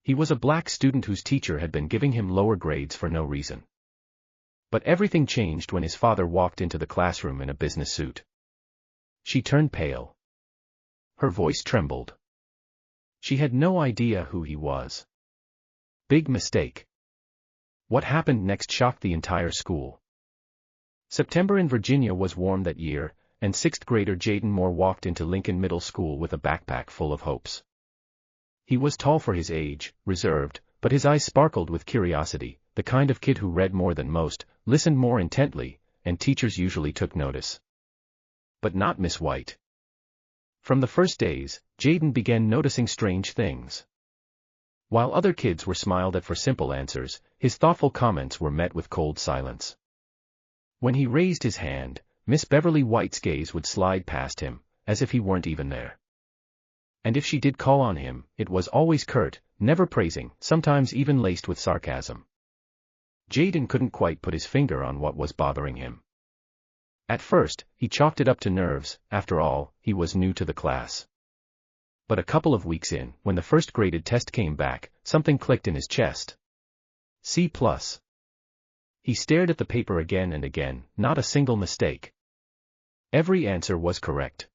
He was a black student whose teacher had been giving him lower grades for no reason. But everything changed when his father walked into the classroom in a business suit. She turned pale. Her voice trembled. She had no idea who he was. Big mistake. What happened next shocked the entire school. September in Virginia was warm that year, and sixth grader Jaden Moore walked into Lincoln Middle School with a backpack full of hopes. He was tall for his age, reserved, but his eyes sparkled with curiosity, the kind of kid who read more than most, listened more intently, and teachers usually took notice. But not Miss White. From the first days, Jaden began noticing strange things. While other kids were smiled at for simple answers, his thoughtful comments were met with cold silence. When he raised his hand, Miss Beverly White's gaze would slide past him, as if he weren't even there. And if she did call on him, it was always curt, never praising, sometimes even laced with sarcasm. Jaden couldn't quite put his finger on what was bothering him. At first, he chalked it up to nerves. After all, he was new to the class. But a couple of weeks in, when the first graded test came back, something clicked in his chest. C+. He stared at the paper again and again, not a single mistake. Every answer was correct.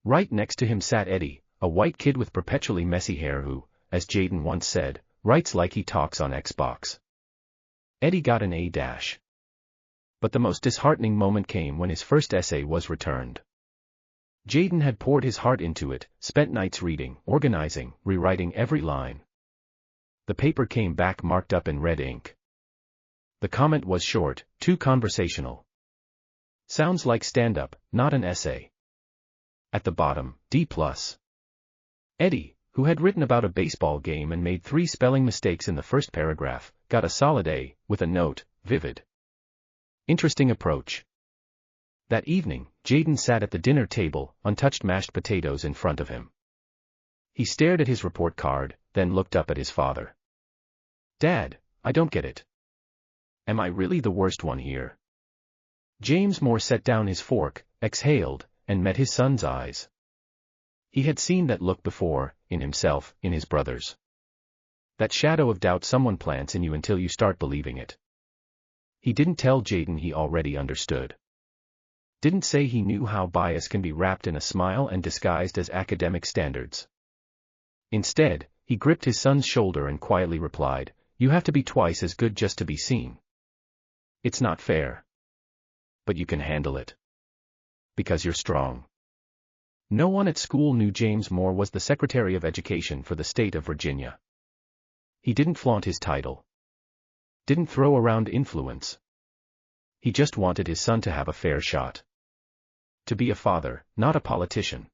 Right next to him sat Eddie, a white kid with perpetually messy hair who, as Jaden once said, writes like he talks on Xbox. Eddie got an A-. But the most disheartening moment came when his first essay was returned. Jaden had poured his heart into it, spent nights reading, organizing, rewriting every line. The paper came back marked up in red ink. The comment was short, too conversational. Sounds like stand-up, not an essay. At the bottom, D+. Eddie, who had written about a baseball game and made 3 spelling mistakes in the first paragraph, got a solid A, with a note, vivid. Interesting approach. That evening, Jaden sat at the dinner table, untouched mashed potatoes in front of him. He stared at his report card, then looked up at his father. Dad, I don't get it. Am I really the worst one here? James Moore set down his fork, exhaled, and met his son's eyes. He had seen that look before, in himself, in his brothers. That shadow of doubt someone plants in you until you start believing it. He didn't tell Jaden he already understood. Didn't say he knew how bias can be wrapped in a smile and disguised as academic standards. Instead, he gripped his son's shoulder and quietly replied, "You have to be twice as good just to be seen. It's not fair. But you can handle it. Because you're strong." No one at school knew James Moore was the Secretary of Education for the state of Virginia. He didn't flaunt his title. Didn't throw around influence. He just wanted his son to have a fair shot. To be a father, not a politician.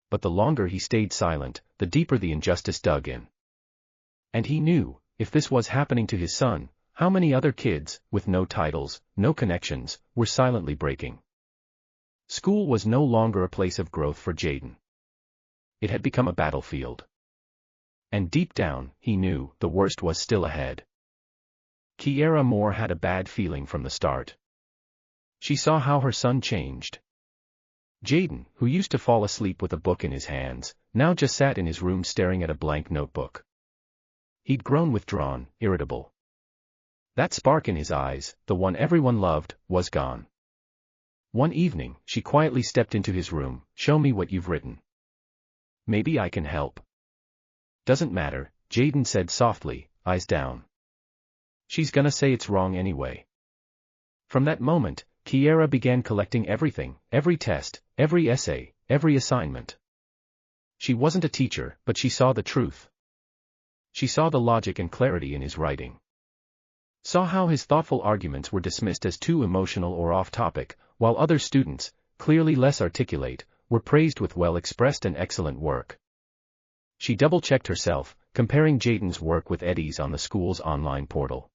But the longer he stayed silent, the deeper the injustice dug in. And he knew, if this was happening to his son, how many other kids, with no titles, no connections, were silently breaking. School was no longer a place of growth for Jaden. It had become a battlefield. And deep down, he knew, the worst was still ahead. Kiera Moore had a bad feeling from the start. She saw how her son changed. Jaden, who used to fall asleep with a book in his hands, now just sat in his room staring at a blank notebook. He'd grown withdrawn, irritable. That spark in his eyes, the one everyone loved, was gone. One evening, she quietly stepped into his room. "Show me what you've written. Maybe I can help." "Doesn't matter," Jaden said softly, eyes down. "She's gonna say it's wrong anyway." From that moment, Kiera began collecting everything, every test, every essay, every assignment. She wasn't a teacher, but she saw the truth. She saw the logic and clarity in his writing. Saw how his thoughtful arguments were dismissed as too emotional or off-topic, while other students, clearly less articulate, were praised with well-expressed and excellent work. She double-checked herself, comparing Jaden's work with Eddie's on the school's online portal.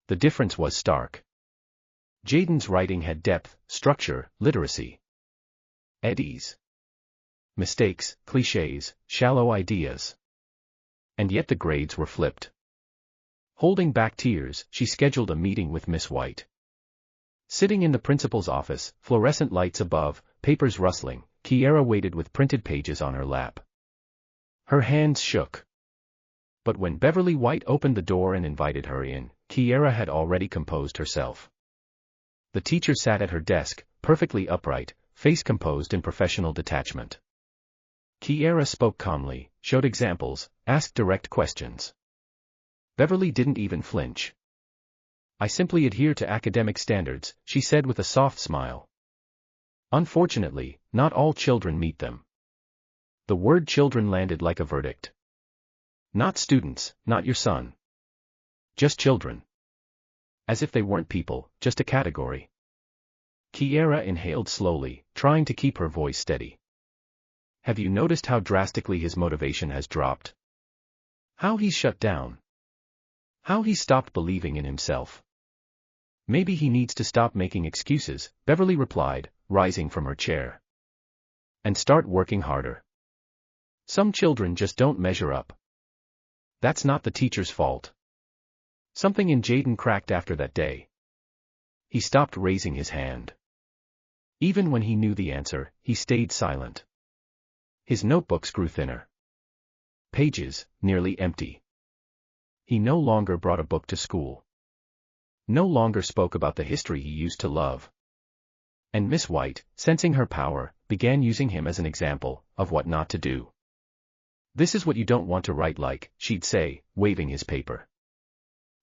The difference was stark. Jaden's writing had depth, structure, literacy. Eddie's mistakes, clichés, shallow ideas. And yet the grades were flipped. Holding back tears, she scheduled a meeting with Miss White. Sitting in the principal's office, fluorescent lights above, papers rustling, Kiera waited with printed pages on her lap. Her hands shook. But when Beverly White opened the door and invited her in, Kiera had already composed herself. The teacher sat at her desk, perfectly upright, face composed in professional detachment. Kiera spoke calmly, showed examples, asked direct questions. Beverly didn't even flinch. "I simply adhere to academic standards," she said with a soft smile. Unfortunately, not all children meet them. The word children landed like a verdict. Not students, not your son. Just children. As if they weren't people, just a category. Kiera inhaled slowly, trying to keep her voice steady. "Have you noticed how drastically his motivation has dropped? How he's shut down? How he's stopped believing in himself?" "Maybe he needs to stop making excuses," Beverly replied, rising from her chair. "And start working harder. Some children just don't measure up. That's not the teacher's fault." Something in Jaden cracked after that day. He stopped raising his hand. Even when he knew the answer, he stayed silent. His notebooks grew thinner. Pages, nearly empty. He no longer brought a book to school. No longer spoke about the history he used to love. And Miss White, sensing her power, began using him as an example of what not to do. "This is what you don't want to write like," she'd say, waving his paper.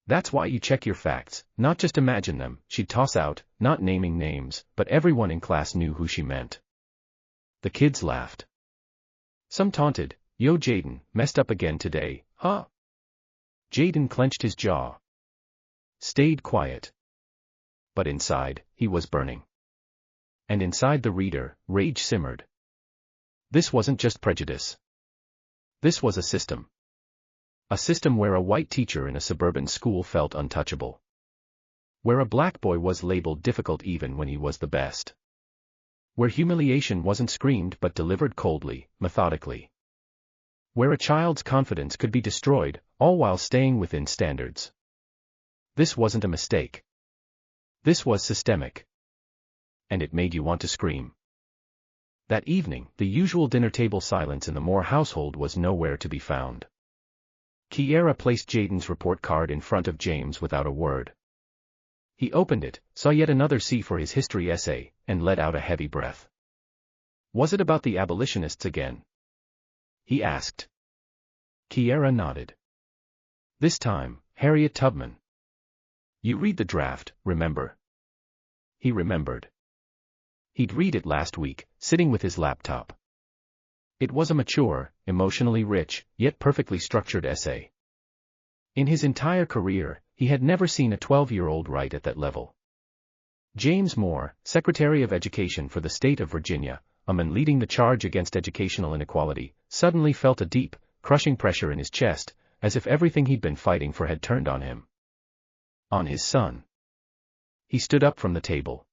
"That's why you check your facts, not just imagine them," she'd toss out, not naming names, but everyone in class knew who she meant. The kids laughed. Some taunted, "Yo Jaden, messed up again today, huh?" Jaden clenched his jaw. Stayed quiet. But inside, he was burning. And inside the reader, rage simmered. This wasn't just prejudice. This was a system. A system where a white teacher in a suburban school felt untouchable. Where a black boy was labeled difficult even when he was the best. Where humiliation wasn't screamed but delivered coldly, methodically. Where a child's confidence could be destroyed, all while staying within standards. This wasn't a mistake. This was systemic. And it made you want to scream. That evening, the usual dinner table silence in the Moore household was nowhere to be found. Kiera placed Jaden's report card in front of James without a word. He opened it, saw yet another C for his history essay, and let out a heavy breath. "Was it about the abolitionists again?" he asked. Kiera nodded. "This time, Harriet Tubman. You read the draft, remember?" He remembered. He'd read it last week, sitting with his laptop. It was a mature, emotionally rich, yet perfectly structured essay. In his entire career, he had never seen a 12-year-old write at that level. James Moore, Secretary of Education for the state of Virginia, a man leading the charge against educational inequality, suddenly felt a deep, crushing pressure in his chest, as if everything he'd been fighting for had turned on him. On his son. He stood up from the table.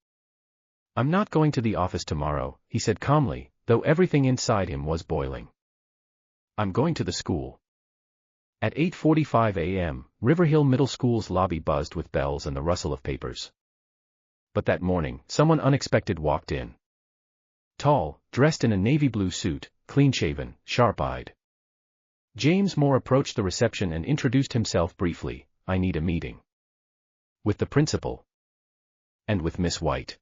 "I'm not going to the office tomorrow," he said calmly, though everything inside him was boiling. "I'm going to the school." At 8:45 a.m., Riverhill Middle School's lobby buzzed with bells and the rustle of papers. But that morning, someone unexpected walked in. Tall, dressed in a navy blue suit, clean-shaven, sharp-eyed. James Moore approached the reception and introduced himself briefly. "I need a meeting. With the principal. And with Miss White."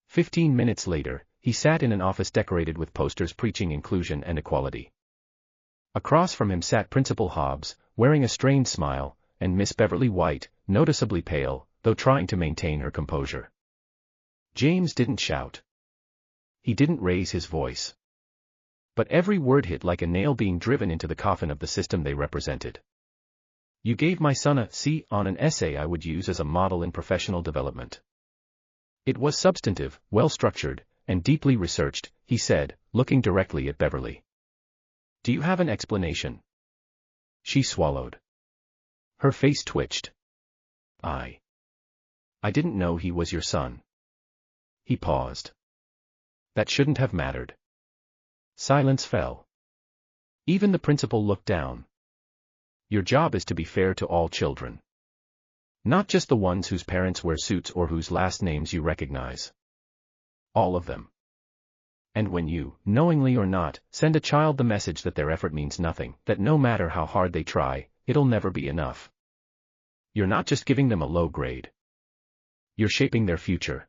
15 minutes later, he sat in an office decorated with posters preaching inclusion and equality. Across from him sat Principal Hobbs, wearing a strained smile, and Miss Beverly White, noticeably pale, though trying to maintain her composure. James didn't shout. He didn't raise his voice. But every word hit like a nail being driven into the coffin of the system they represented. "You gave my son a C on an essay I would use as a model in professional development. It was substantive, well-structured, and deeply researched," he said, looking directly at Beverly. "Do you have an explanation?" She swallowed. Her face twitched. I didn't know he was your son." He paused. "That shouldn't have mattered." Silence fell. Even the principal looked down. "Your job is to be fair to all children. Not just the ones whose parents wear suits or whose last names you recognize. All of them. And when you, knowingly or not, send a child the message that their effort means nothing, that no matter how hard they try, it'll never be enough, you're not just giving them a low grade. You're shaping their future.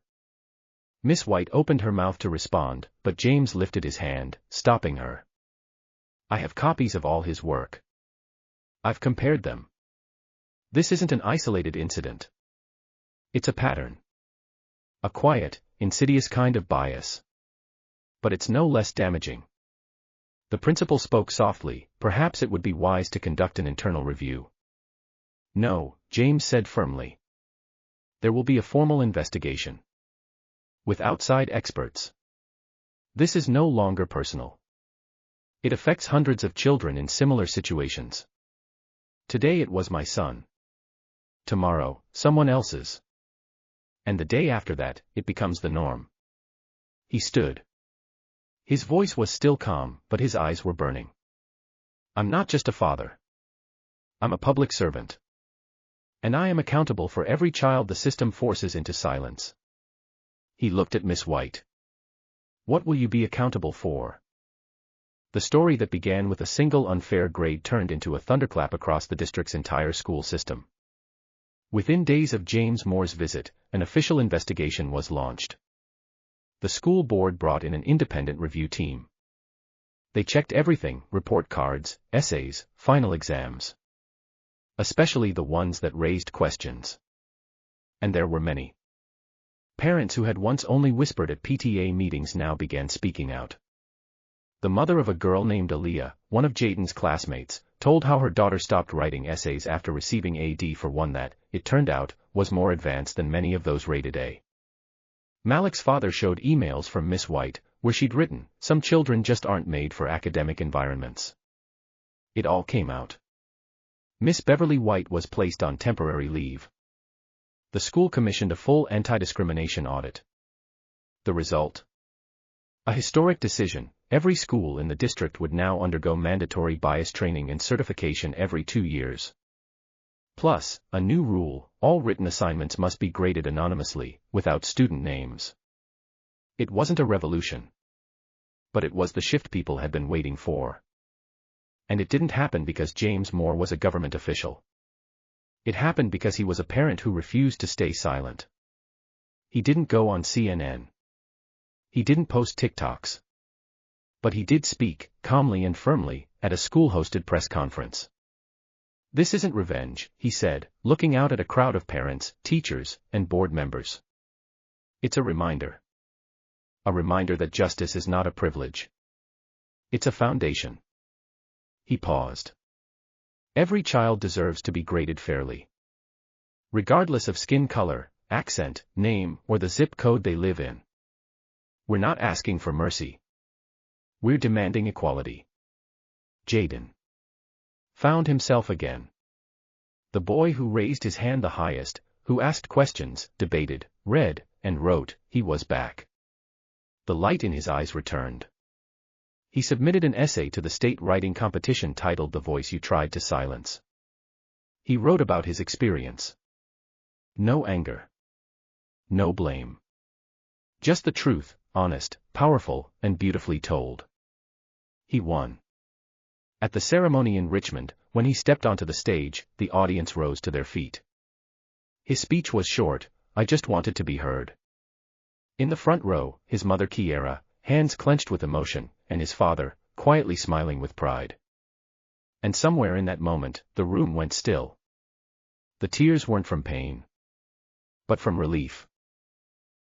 Miss White opened her mouth to respond, but James lifted his hand, stopping her. I have copies of all his work. I've compared them. This isn't an isolated incident. It's a pattern. A quiet, insidious kind of bias. But it's no less damaging. The principal spoke softly. Perhaps it would be wise to conduct an internal review. No, James said firmly. There will be a formal investigation. With outside experts. This is no longer personal. It affects hundreds of children in similar situations. Today it was my son. Tomorrow, someone else's. And the day after that, it becomes the norm. He stood. His voice was still calm, but his eyes were burning. I'm not just a father. I'm a public servant. And I am accountable for every child the system forces into silence. He looked at Miss White. What will you be accountable for? The story that began with a single unfair grade turned into a thunderclap across the district's entire school system. Within days of James Moore's visit, an official investigation was launched. The school board brought in an independent review team. They checked everything: report cards, essays, final exams. Especially the ones that raised questions. And there were many. Parents who had once only whispered at PTA meetings now began speaking out. The mother of a girl named Aaliyah, one of Jaden's classmates, told how her daughter stopped writing essays after receiving a D for one that, it turned out, was more advanced than many of those rated A. Malik's father showed emails from Miss White, where she'd written, "Some children just aren't made for academic environments." It all came out. Miss Beverly White was placed on temporary leave. The school commissioned a full anti-discrimination audit. The result? A historic decision: every school in the district would now undergo mandatory bias training and certification every 2 years. Plus, a new rule: all written assignments must be graded anonymously, without student names. It wasn't a revolution. But it was the shift people had been waiting for. And it didn't happen because James Moore was a government official. It happened because he was a parent who refused to stay silent. He didn't go on CNN. He didn't post TikToks. But he did speak, calmly and firmly, at a school-hosted press conference. This isn't revenge, he said, looking out at a crowd of parents, teachers, and board members. It's a reminder. A reminder that justice is not a privilege. It's a foundation. He paused. Every child deserves to be graded fairly. Regardless of skin color, accent, name, or the zip code they live in. We're not asking for mercy. We're demanding equality. Jaden found himself again. The boy who raised his hand the highest, who asked questions, debated, read, and wrote, he was back. The light in his eyes returned. He submitted an essay to the state writing competition titled "The Voice You Tried to Silence." He wrote about his experience. No anger. No blame. Just the truth, honest, powerful, and beautifully told. He won. At the ceremony in Richmond, when he stepped onto the stage, the audience rose to their feet. His speech was short: "I just wanted to be heard." In the front row, his mother Kiera, hands clenched with emotion, and his father, quietly smiling with pride. And somewhere in that moment, the room went still. The tears weren't from pain, but from relief.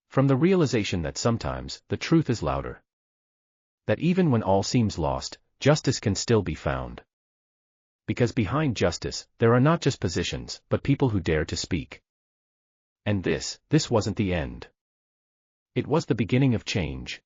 From the realization that sometimes, the truth is louder. That even when all seems lost, justice can still be found. Because behind justice, there are not just positions, but people who dare to speak. And this wasn't the end. It was the beginning of change.